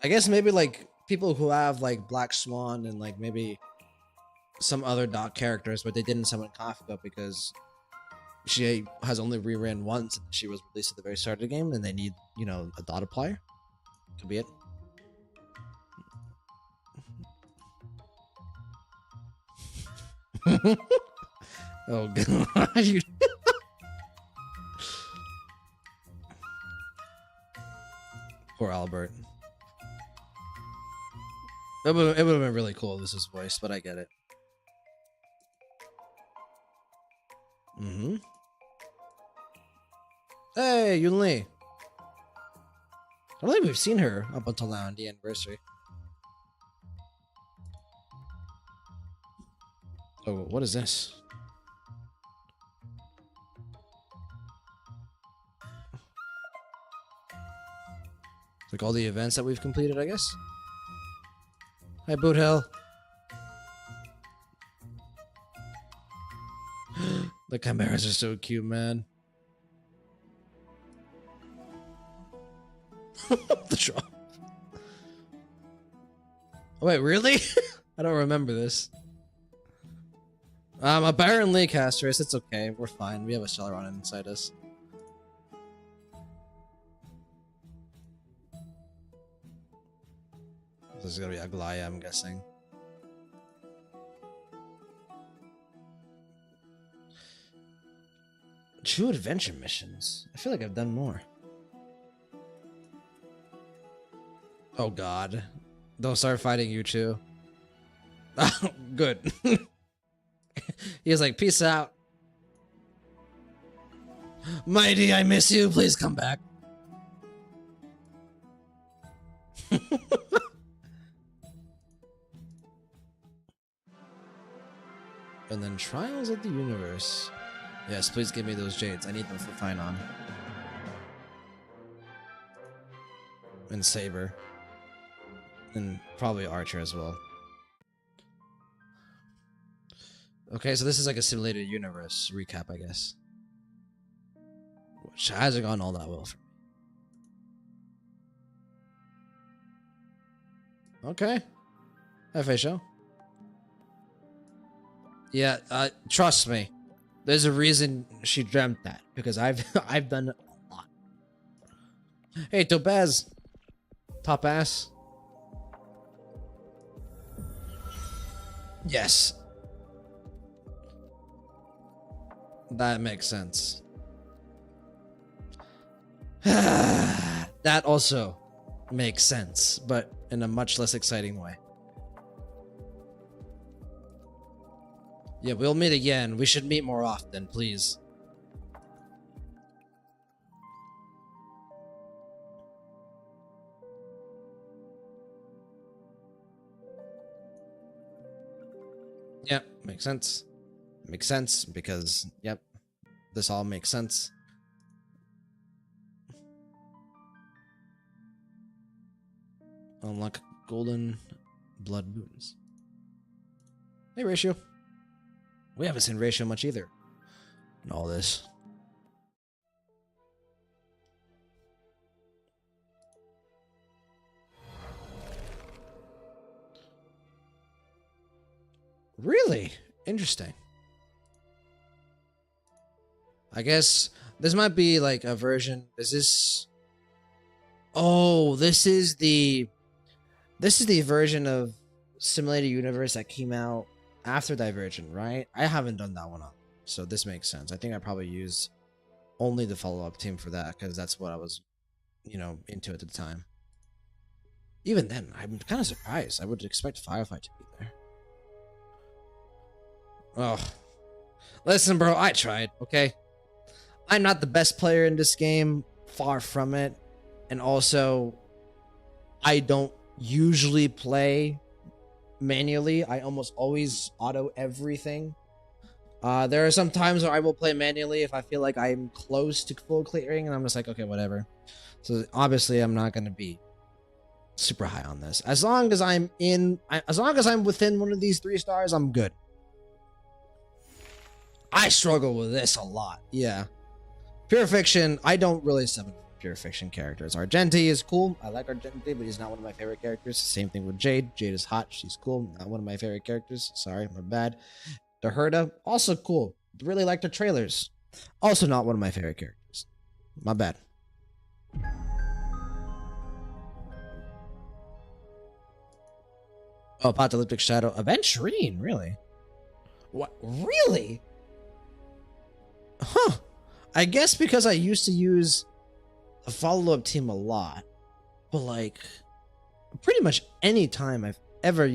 I guess maybe like people who have like Black Swan and like maybe some other dot characters, but they didn't summon Kafka because she has only reran once and she was released at the very start of the game and they need, you know, a dot applier. Could be it. Oh God. Poor Albert. It would have been really cool if this was voiced, but I get it. Hey, Yun Li. I don't think we've seen her up until now on the anniversary. Oh, what is this? Like all the events that we've completed, I guess. Hi, Boot Hill. The chimeras are so cute, man. The drop. Oh, wait, really? I don't remember this. Apparently, Castris, it's okay. We're fine. We have a Celeron inside us. This is gonna be Aglaya, I'm guessing. True adventure missions. I feel like I've done more. Oh god. Don't start fighting you two. Good. He was like, peace out. Mighty, I miss you. Please come back. And then Trials of the Universe. Yes, please give me those jades. I need them for Finon. And Saber. And probably Archer as well. Okay, so this is like a simulated universe recap, I guess. Which hasn't gone all that well for me. Okay. FA show. Yeah, trust me. There's a reason she dreamt that. Because I've done it a lot. Hey, Topaz. Top ass. Yes. That makes sense. That also makes sense, but in a much less exciting way. Yeah, we'll meet again. We should meet more often, please. Yep, makes sense. Makes sense because, yep, this all makes sense. Unlock golden blood boons. Hey, Ratio. We haven't seen Ratio much either in all this. Really? Interesting. I guess this might be like a version. Is this... Oh, this is the version of Simulated Universe that came out after Divergent, right? I haven't done that one up, so this makes sense. I think I probably used only the follow-up team for that because that's what I was, you know, into at the time. Even then, I'm kind of surprised. I would expect Firefly to be there. Oh, listen, bro, I tried, okay? I'm not the best player in this game, far from it. And also, I don't usually play manually. I almost always auto everything. There are some times where I will play manually if I feel like I'm close to full clearing, and I'm just like, okay, whatever. So obviously, I'm not gonna be super high on this. As long as I'm within one of these 3 stars, I'm good. I struggle with this a lot. Yeah. Pure Fiction, I don't really summon Pure Fiction characters. Argenti is cool. I like Argenti, but he's not one of my favorite characters. Same thing with Jade. Jade is hot. She's cool. Not one of my favorite characters. Sorry, my bad. The Herda, also cool. Really like the trailers. Also not one of my favorite characters. My bad. Oh, Apocalyptic Shadow. Aventurine, really? What? Really? Huh. I guess because I used to use a follow-up team a lot, but like pretty much any time I've ever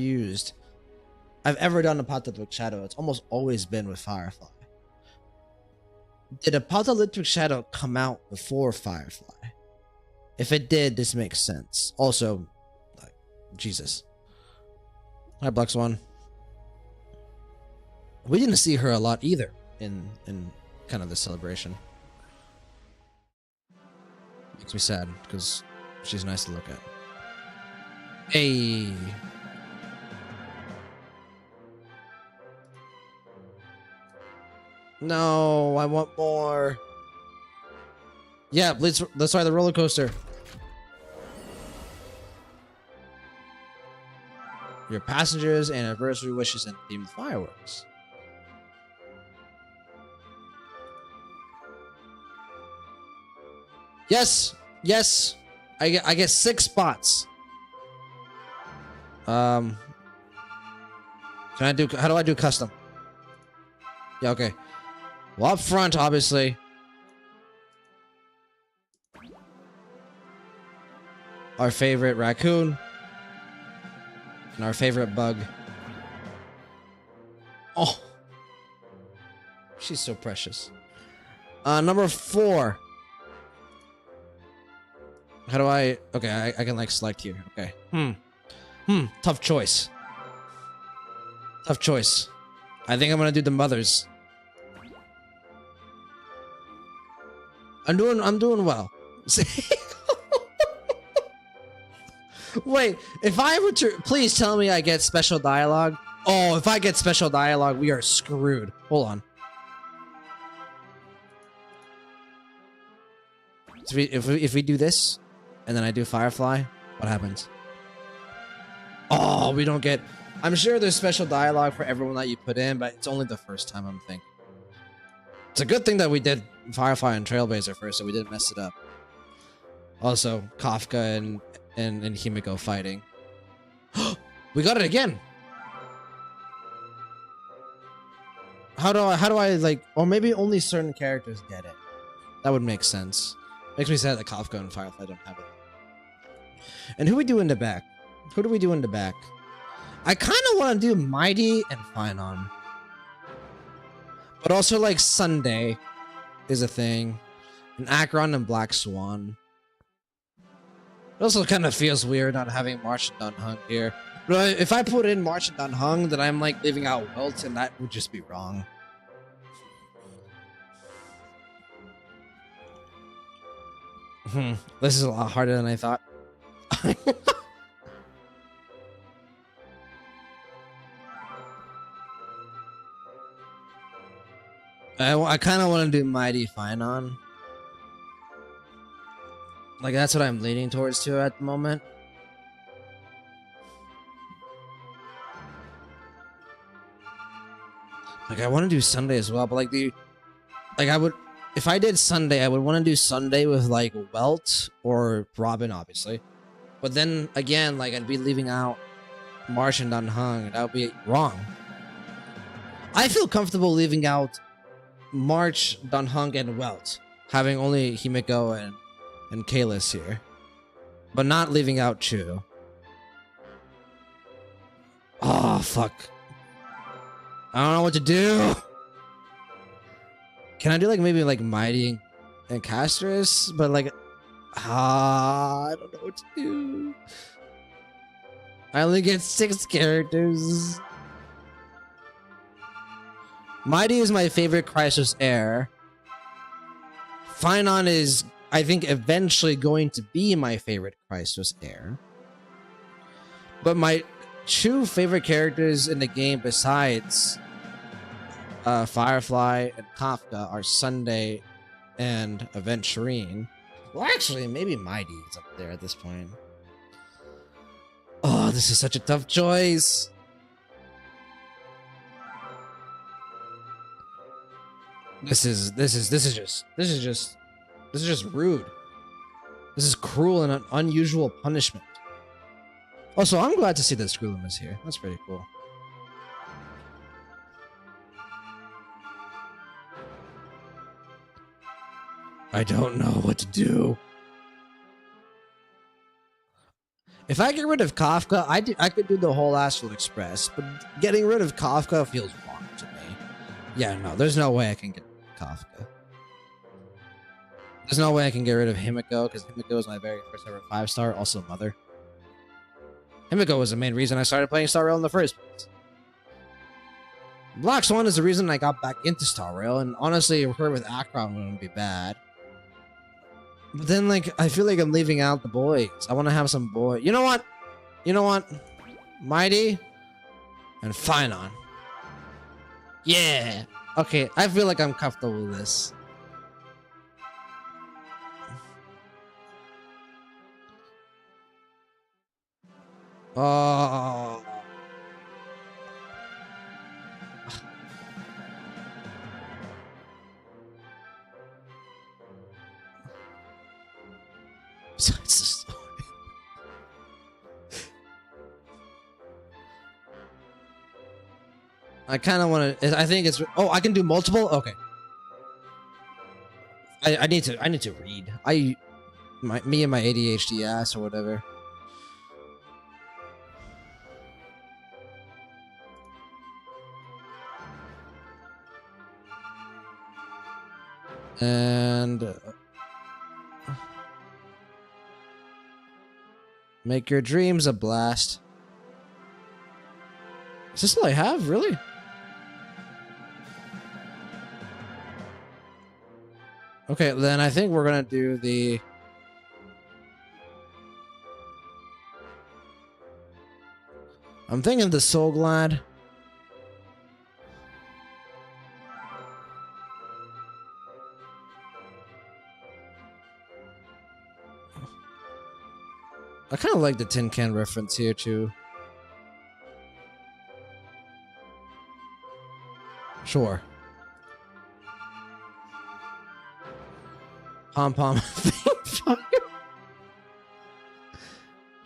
done Apocalyptic Shadow, it's almost always been with Firefly. Did Apocalyptic Shadow come out before Firefly? If it did, this makes sense. Also, like, Jesus. Hi, Black Swan. We didn't see her a lot either in kind of the celebration. Makes me sad because she's nice to look at. Hey. No, I want more. Yeah, let's ride the roller coaster. your passengers, anniversary wishes, and themed fireworks. Yes, yes. I get 6 spots. Can I do? How do I do custom? Yeah, okay. Well, up front, obviously. Our favorite raccoon. And our favorite bug. Oh. She's so precious. Number 4. How do I... Okay, I can, like, select here. Okay. Tough choice. Tough choice. I think I'm gonna do the mothers. I'm doing well. Wait, if I were to... Please tell me I get special dialogue. Oh, if I get special dialogue, we are screwed. Hold on. So if we do this, and then I do Firefly, what happens? Oh, we don't get... I'm sure there's special dialogue for everyone that you put in, but it's only the first time, I'm thinking. It's a good thing that we did Firefly and Trailblazer first, so we didn't mess it up. Also, Kafka and Himiko fighting. We got it again! How do I like... Or maybe only certain characters get it. That would make sense. Makes me sad that Kafka and Firefly don't have it. And who we do in the back? Who do we do in the back? I kind of want to do Mighty and Finon. But also, like, Sunday is a thing. And Akron and Black Swan. It also kind of feels weird not having March and Dunhung here. But if I put in March and Dunhung, then I'm, like, leaving out Wilt, and that would just be wrong. This is a lot harder than I thought. I kind of want to do Mighty Finon. Like, that's what I'm leaning towards too at the moment. Like, I want to do Sunday as well, but like I would, if I did Sunday, I would want to do Sunday with like Welt or Robin, obviously. But then again, like, I'd be leaving out Marsh and Dunhung, and that would be wrong. I feel comfortable leaving out March, Dunhung, and Welt, having only Himiko and Kalis here, but not leaving out Chu. Oh, fuck. I don't know what to do. Can I do like maybe like Mighty and Castris? But like, I don't know what to do. I only get 6 characters. Mighty is my favorite Chrysos heir. Finon is, I think, eventually going to be my favorite Chrysos heir. But my 2 favorite characters in the game besides Firefly and Kafka are Sunday and Aventurine. Well, actually, maybe Mighty is up there at this point. Oh, this is such a tough choice. This is just rude. This is cruel and an unusual punishment. Also, I'm glad to see that Screwlum is here. That's pretty cool. I don't know what to do. If I get rid of Kafka, I could do the whole Astral Express, but getting rid of Kafka feels wrong to me. Yeah, no, there's no way I can get rid of Kafka. There's no way I can get rid of Himiko, because Himiko was my very first ever 5-star, also Mother. Himiko was the main reason I started playing Star Rail in the first place. Black Swan is the reason I got back into Star Rail, and honestly, her with Akron wouldn't be bad. But then, like, I feel like I'm leaving out the boys. I want to have some boy. You know what? You know what? Mighty and Finon. Yeah. Okay, I feel like I'm comfortable with this. Oh, besides the story. I kind of want to. I think it's. Oh, I can do multiple. Okay. I need to read. Me and my ADHD ass or whatever. And make your dreams a blast. Is this all I have? Really? Okay, then I think we're gonna do the... I'm thinking the Soul Glad. I kind of like the tin can reference here too. Sure. Pom pom.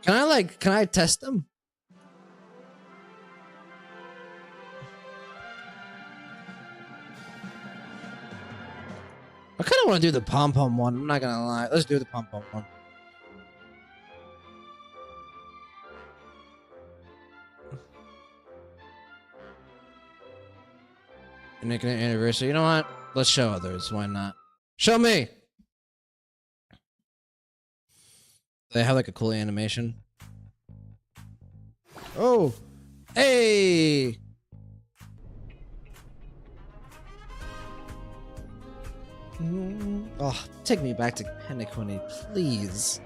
Can I test them? I kind of want to do the pom pom one. I'm not gonna lie. Let's do the pom pom one. Making an anniversary. You know what? Let's show others. Why not? Show me. They have like a cool animation. Oh, hey. Oh, take me back to Penacony, please.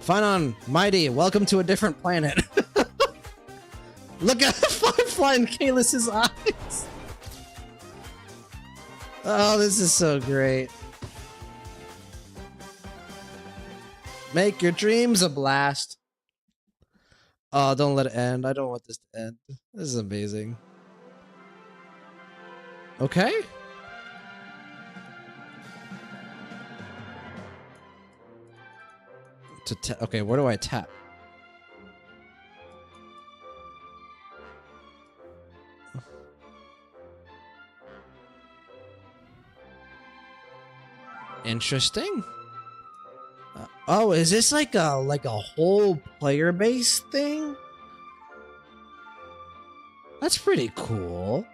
Finon, Mighty, welcome to a different planet. Look at Firefly in Kaelus's eyes. Oh, this is so great. Make your dreams a blast. Oh, don't let it end. I don't want this to end. This is amazing. Okay. Okay, where do I tap? Interesting. Oh, is this like a whole player base thing? That's pretty cool.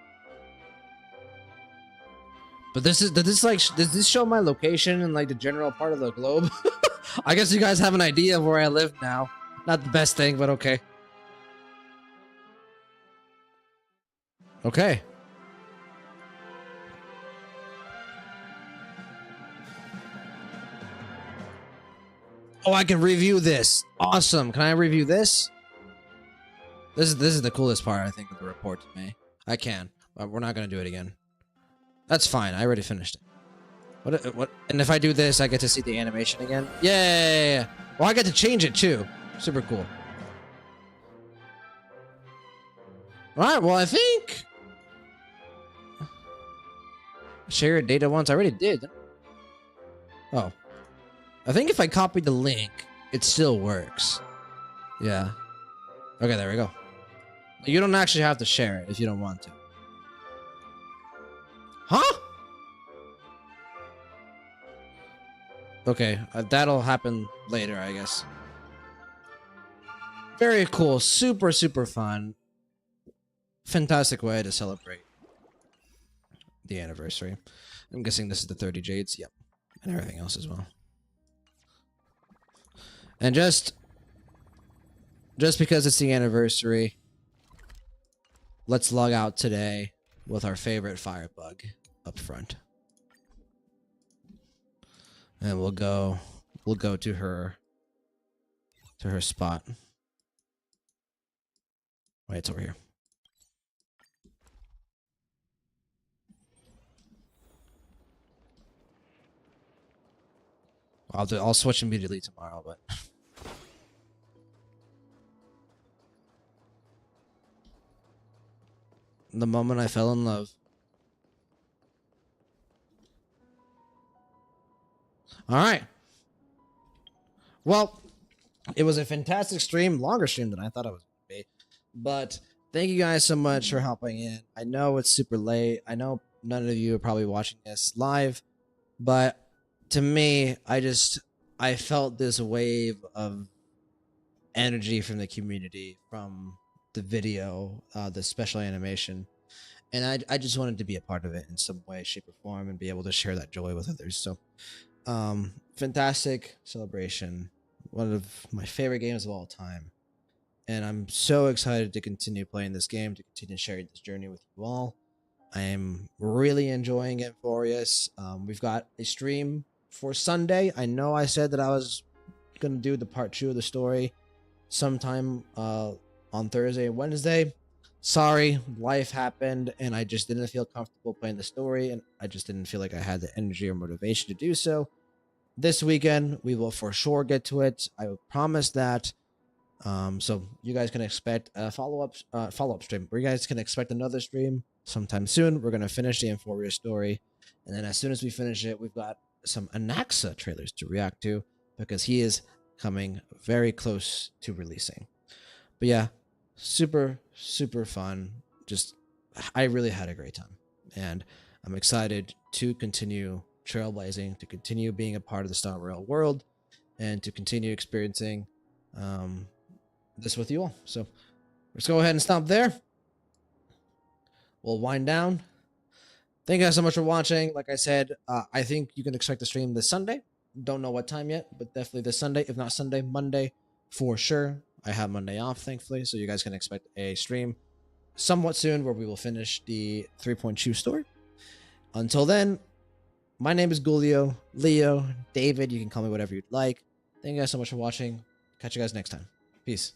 But does this show my location in like the general part of the globe? I guess you guys have an idea of where I live now. Not the best thing, but okay. Okay. Oh, I can review this. Awesome. Can I review this? This is the coolest part, I think, of the report to me. I can, but we're not gonna do it again. That's fine. I already finished it. What? And if I do this, I get to see the animation again. Yeah. Well, I get to change it too. Super cool. All right. Well, I think share data once. I already did. Oh. I think if I copy the link, it still works. Yeah. Okay, there we go. You don't actually have to share it if you don't want to. Huh? Okay, that'll happen later, I guess. Very cool. Super, super fun. Fantastic way to celebrate the anniversary. I'm guessing this is the 30 Jades. Yep. And everything else as well. And just because it's the anniversary, let's log out today with our favorite firebug up front. And we'll go to her spot. Wait, it's over here. I'll switch immediately tomorrow, but the moment I fell in love. All right. Well, it was a fantastic stream, longer stream than I thought it was going to be. But thank you guys so much for hopping in. I know it's super late. I know none of you are probably watching this live, but to me, I felt this wave of energy from the community, from the video, the special animation, and I just wanted to be a part of it in some way, shape, or form, and be able to share that joy with others. So, fantastic celebration, one of my favorite games of all time, and I'm so excited to continue playing this game, to continue sharing this journey with you all. I am really enjoying it, Forius. We've got a stream for Sunday. I know I said that I was gonna do the part 2 of the story sometime on Thursday and Wednesday. Sorry, life happened, and I just didn't feel comfortable playing the story, and I just didn't feel like I had the energy or motivation to do so. This weekend, we will for sure get to it. I will promise that. So you guys can expect a follow up stream. You guys can expect another stream sometime soon. We're gonna finish the Euphoria story, and then as soon as we finish it, we've got some Anaxa trailers to react to because he is coming very close to releasing. But yeah, super fun. Just I really had a great time, and I'm excited to continue trailblazing, to continue being a part of the Star Rail world, and to continue experiencing this with you all. So let's go ahead and stop there. We'll wind down. Thank you guys so much for watching. Like I said, I think you can expect the stream this Sunday. Don't know what time yet, but definitely this Sunday. If not Sunday, Monday for sure. I have Monday off, thankfully, so you guys can expect a stream somewhat soon where we will finish the 3.2 story. Until then, my name is Gulio, Leo, David. You can call me whatever you'd like. Thank you guys so much for watching. Catch you guys next time. Peace.